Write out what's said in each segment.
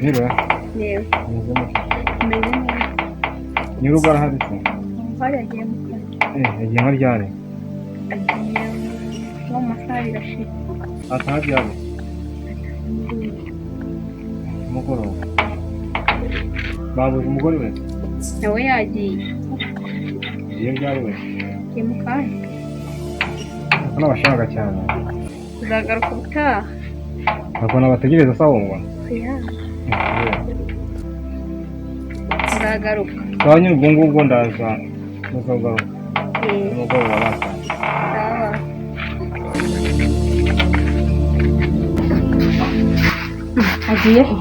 Niba? Niba. Meze neza. Meze neza. Nyurugo arahari se? Hari agiye mu kazi. Yagiye nka ryari? Agiye mu masaha irashize. Ataha ryari? Umugoroba. Babuze umugore we? Nawe yagiye. Iyo ryari we? Agiye mu kazi. Asa n'abashaka cyane. Uzagaruka ubutaha. Ntabwo nabategereza se wumva? Oya. Uzagaruka. Sawa nyine ubwo ngubwo ndaza muzagaruka. Umugoroba basa. Sawa. Agiye he?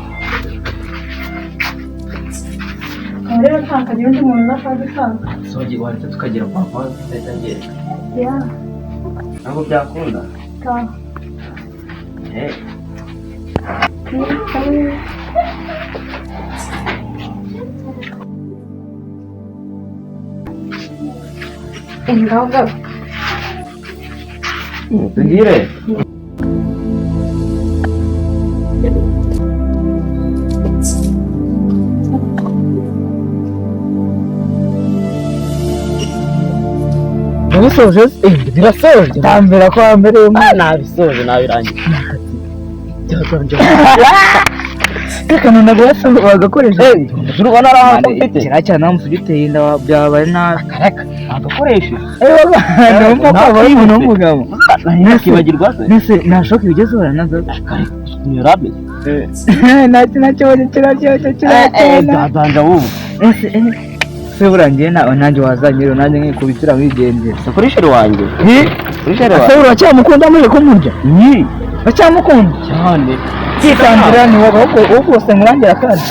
Rero ntakanye undi muntu nashaka gutanga. Sogi waretse tukagera kwa papa zahita ngera. Ya. Ntabwo byakunda. Ka. Ngaho tugire. Nabisoje birasoje ndambera ko mbere Nabisoje nabirangiye. Reka none gwese bagakoresha. Turubona araho mfite. Kiracya namusu giteye inda byabaye nabi. Agakoresha. Numva ko bari umuntu w'umugabo. Nakibagirwa se. Nese nashoka ibigezeho nazo. Nyurabe. Nacyo kiracya. Danja wubu. Se burangiye nawe nanjye wazanyiro nanjye nkikubitira wigendera. Sakoresha wanjye. Sakoresha wanjye. Se uracyamukunda muri kumurya? Ni. Uracyamukunda? Cyane. Kikandira ni wowe uko sengurangira kandi.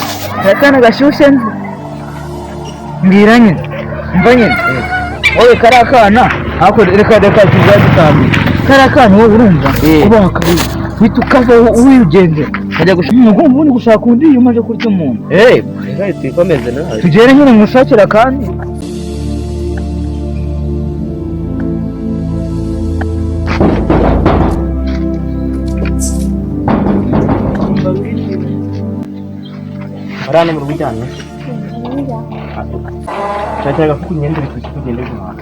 Akana gashushe nzi. Mbwira nyine. Mva nyine. Oye karakana ako reka tuzagitambi. Karakana wowe urumva kuba wakari. Witukaza uyugende. Kajya gushaka umuntu gushaka undi yumaje kurya umuntu. Reka twikomeze nawe. Tugere nyine ngushakira kandi. Arana mu rujyanye. Cyangwa ko kunyenda bituki kugenda guhaha.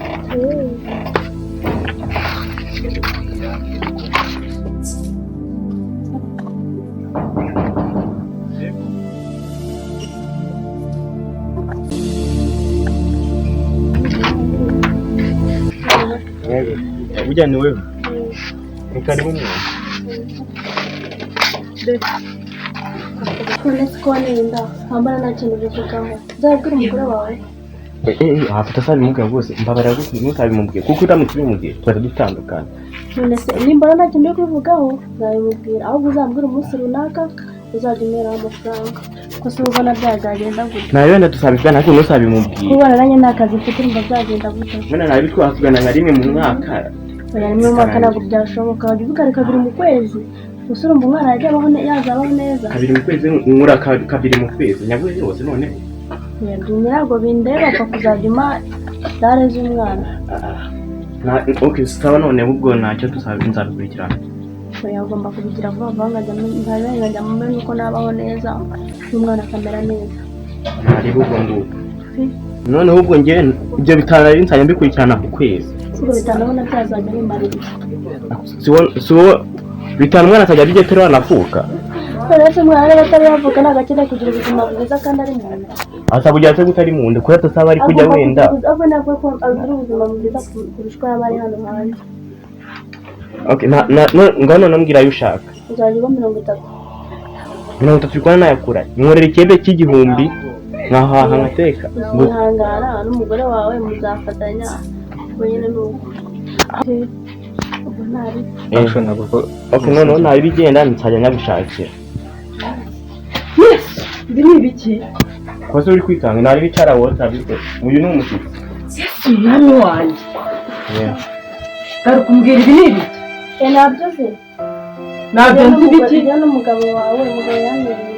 Ujyane wewe. Ni karibu mwe. Nonese ko wanenda hambara nta kintu bivugaho. Uzabwira umugore wawe? Afite sabi mubwira rwose mbabara rwose ntutabimubwiye kuko utamutse bimubwiye twari dutandukana. Nonese nimbara nta kintu bivugaho uzabimubwira ahubwo uzambwira umunsi runaka uzajya umera amafaranga. Ko se ubona byagenda gute? Nawe wenda tusabikana ariko ntusabimubwiye. Kubona nanjye nta kazi mfite mba byagenda gute? Mbona nawe twavugana nka rimwe mu mwaka. Oya rimwe mu mwaka ntabwo byashoboka. Wajya uvuga kabiri mu kwezi. Gusa urumva umwana yazabaho neza. Kabiri mu kwezi nkura kabiri mu kwezi nyabuye yose none. Ntabwo bindeba apfa kuzajya uma dare z'umwana. Okay sitaba none ubwo ntacyo nzabikurikirana. Oya ugomba kubigira vuba vuba nkajya mu mbere nuko nabaho neza n'umwana akamera neza. Ntari ubwo ngubu. None ubwo njye ibyo bitana binsanye mbikurikirana ku kwezi. Siko bitanabona byazajya bimarira. Bitanu mwana atajya bigetera wanafuka. Rero umwana rero atari yavuka nagakene kugira ubuzima bwiza kandi ari mu nda. Asa kugira ate gutari mu nda kuko atasaba ari kujya wenda. Abo nako ko ari ubuzima bwiza kurushwa y'abari hano hanze. Okay ngano nambwira ayo ushaka. Uzajya uba 30. 30 kwa nayakura. Nkorera ikebe cy'igihumbi nkahaha ngateka. Ngihangara n'umugore wawe muzafatanya wenyine nuko. Okay none nawe bigenda nsajya nyagushakira. Yes, ibi ni ibiki? Kwase uri kwitanga nari bicara wota bite. Uyu ni umushyitsi. Mwami wanjye. Garukumbwira ibi ni ibiki? Nabyo se. Nabyo nzi ibiki? N'umugabo wawe, umugabo yanyemereye.